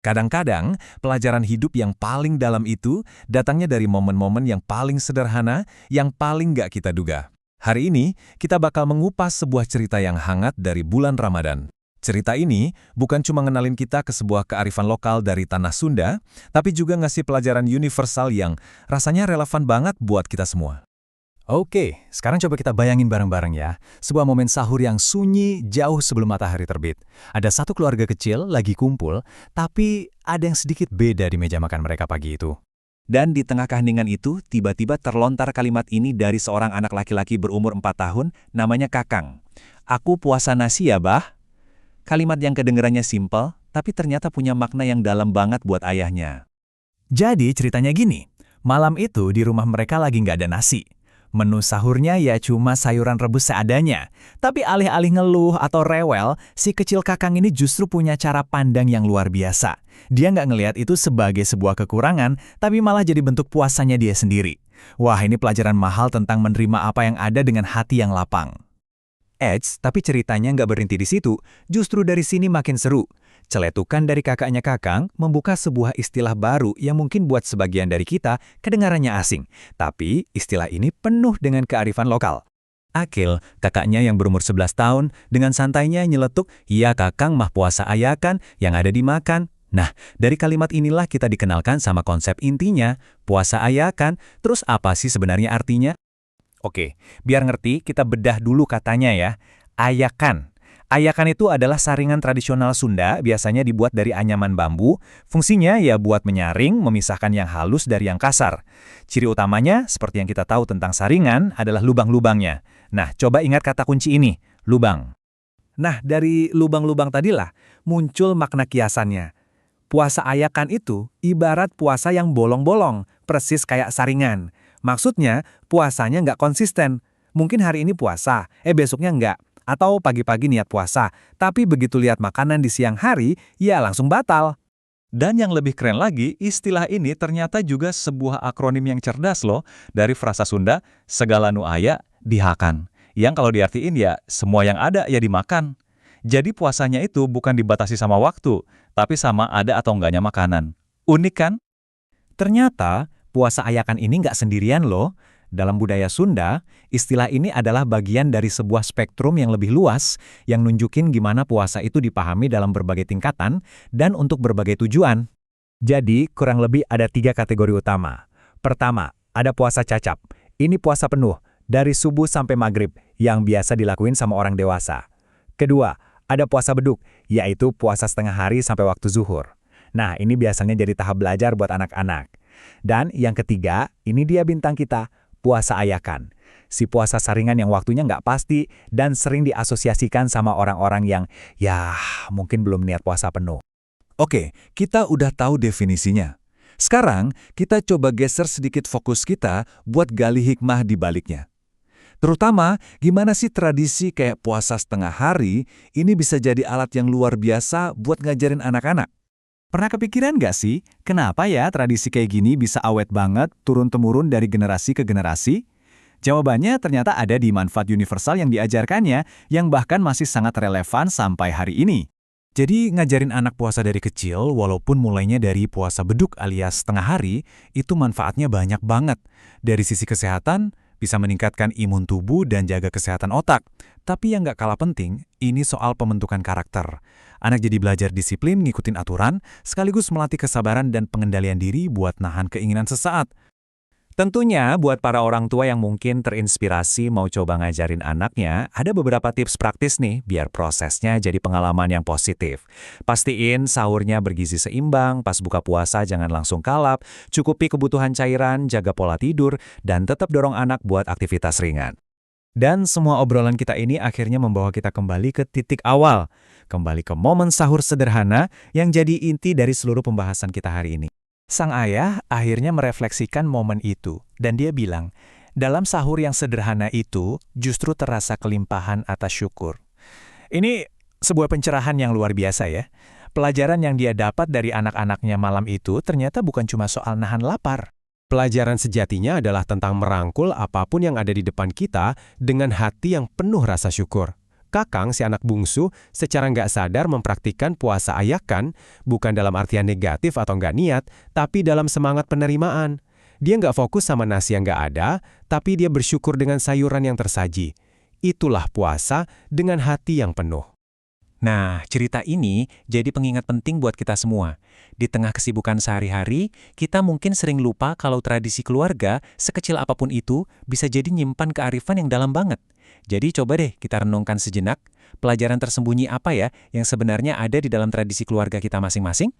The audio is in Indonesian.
Kadang-kadang, pelajaran hidup yang paling dalam itu datangnya dari momen-momen yang paling sederhana, yang paling nggak kita duga. Hari ini, kita bakal mengupas sebuah cerita yang hangat dari bulan Ramadan. Cerita ini bukan cuma ngenalin kita ke sebuah kearifan lokal dari tanah Sunda, tapi juga ngasih pelajaran universal yang rasanya relevan banget buat kita semua. Oke, sekarang coba kita bayangin bareng-bareng ya. Sebuah momen sahur yang sunyi jauh sebelum matahari terbit. Ada satu keluarga kecil lagi kumpul, tapi ada yang sedikit beda di meja makan mereka pagi itu. Dan di tengah keheningan itu, tiba-tiba terlontar kalimat ini dari seorang anak laki-laki berumur 4 tahun, namanya Kakang. "Aku puasa nasi ya, Bah." Kalimat yang kedengarannya simpel, tapi ternyata punya makna yang dalam banget buat ayahnya. Jadi ceritanya gini, malam itu di rumah mereka lagi nggak ada nasi. Menu sahurnya ya cuma sayuran rebus seadanya. Tapi alih-alih ngeluh atau rewel, si kecil Kakang ini justru punya cara pandang yang luar biasa. Dia nggak ngelihat itu sebagai sebuah kekurangan, tapi malah jadi bentuk puasanya dia sendiri. Wah, ini pelajaran mahal tentang menerima apa yang ada dengan hati yang lapang. Tapi ceritanya nggak berhenti di situ. Justru dari sini makin seru. Celetukan dari kakaknya Kakang membuka sebuah istilah baru yang mungkin buat sebagian dari kita kedengarannya asing. Tapi istilah ini penuh dengan kearifan lokal. Akil, kakaknya yang berumur 11 tahun, dengan santainya nyeletuk, "Ya Kakang mah puasa ayakan, yang ada dimakan." Nah, dari kalimat inilah kita dikenalkan sama konsep intinya, puasa ayakan, terus apa sih sebenarnya artinya? Oke, biar ngerti kita bedah dulu katanya ya. Ayakan. Ayakan itu adalah saringan tradisional Sunda, biasanya dibuat dari anyaman bambu. Fungsinya ya buat menyaring, memisahkan yang halus dari yang kasar. Ciri utamanya, seperti yang kita tahu tentang saringan, adalah lubang-lubangnya. Nah, coba ingat kata kunci ini, lubang. Nah, dari lubang-lubang tadilah muncul makna kiasannya. Puasa ayakan itu ibarat puasa yang bolong-bolong, persis kayak saringan. Maksudnya, puasanya nggak konsisten. Mungkin hari ini puasa, besoknya nggak. Atau pagi-pagi niat puasa, tapi begitu lihat makanan di siang hari, ya langsung batal. Dan yang lebih keren lagi, istilah ini ternyata juga sebuah akronim yang cerdas loh, dari frasa Sunda, segala nu aya, dihakan. Yang kalau diartiin ya, semua yang ada ya dimakan. Jadi puasanya itu bukan dibatasi sama waktu, tapi sama ada atau enggaknya makanan. Unik kan? Ternyata, puasa ayakan ini nggak sendirian loh. Dalam budaya Sunda, istilah ini adalah bagian dari sebuah spektrum yang lebih luas yang nunjukin gimana puasa itu dipahami dalam berbagai tingkatan dan untuk berbagai tujuan. Jadi, kurang lebih ada 3 kategori utama. Pertama, ada puasa cacap. Ini puasa penuh, dari subuh sampai maghrib, yang biasa dilakuin sama orang dewasa. Kedua, ada puasa beduk, yaitu puasa setengah hari sampai waktu zuhur. Nah, ini biasanya jadi tahap belajar buat anak-anak. Dan yang ketiga, ini dia bintang kita, puasa ayakan. Si puasa saringan yang waktunya nggak pasti dan sering diasosiasikan sama orang-orang yang, ya mungkin belum niat puasa penuh. Oke, kita udah tahu definisinya. Sekarang, kita coba geser sedikit fokus kita buat gali hikmah di baliknya. Terutama, gimana sih tradisi kayak puasa setengah hari ini bisa jadi alat yang luar biasa buat ngajarin anak-anak? Pernah kepikiran nggak sih, kenapa ya tradisi kayak gini bisa awet banget, turun-temurun dari generasi ke generasi? Jawabannya ternyata ada di manfaat universal yang diajarkannya, yang bahkan masih sangat relevan sampai hari ini. Jadi ngajarin anak puasa dari kecil, walaupun mulainya dari puasa beduk alias setengah hari, itu manfaatnya banyak banget. Dari sisi kesehatan, bisa meningkatkan imun tubuh dan jaga kesehatan otak. Tapi yang nggak kalah penting, ini soal pembentukan karakter. Anak jadi belajar disiplin, ngikutin aturan, sekaligus melatih kesabaran dan pengendalian diri buat nahan keinginan sesaat. Tentunya buat para orang tua yang mungkin terinspirasi mau coba ngajarin anaknya, ada beberapa tips praktis nih biar prosesnya jadi pengalaman yang positif. Pastiin sahurnya bergizi seimbang, pas buka puasa jangan langsung kalap, cukupi kebutuhan cairan, jaga pola tidur, dan tetap dorong anak buat aktivitas ringan. Dan semua obrolan kita ini akhirnya membawa kita kembali ke titik awal, kembali ke momen sahur sederhana yang jadi inti dari seluruh pembahasan kita hari ini. Sang ayah akhirnya merefleksikan momen itu, dan dia bilang, dalam sahur yang sederhana itu justru terasa kelimpahan atas syukur. Ini sebuah pencerahan yang luar biasa ya. Pelajaran yang dia dapat dari anak-anaknya malam itu ternyata bukan cuma soal nahan lapar. Pelajaran sejatinya adalah tentang merangkul apapun yang ada di depan kita dengan hati yang penuh rasa syukur. Kakang, si anak bungsu, secara nggak sadar mempraktikkan puasa ayakan, bukan dalam artian negatif atau nggak niat, tapi dalam semangat penerimaan. Dia nggak fokus sama nasi yang nggak ada, tapi dia bersyukur dengan sayuran yang tersaji. Itulah puasa dengan hati yang penuh. Nah, cerita ini jadi pengingat penting buat kita semua. Di tengah kesibukan sehari-hari, kita mungkin sering lupa kalau tradisi keluarga, sekecil apapun itu, bisa jadi nyimpan kearifan yang dalam banget. Jadi coba deh kita renungkan sejenak, pelajaran tersembunyi apa ya yang sebenarnya ada di dalam tradisi keluarga kita masing-masing?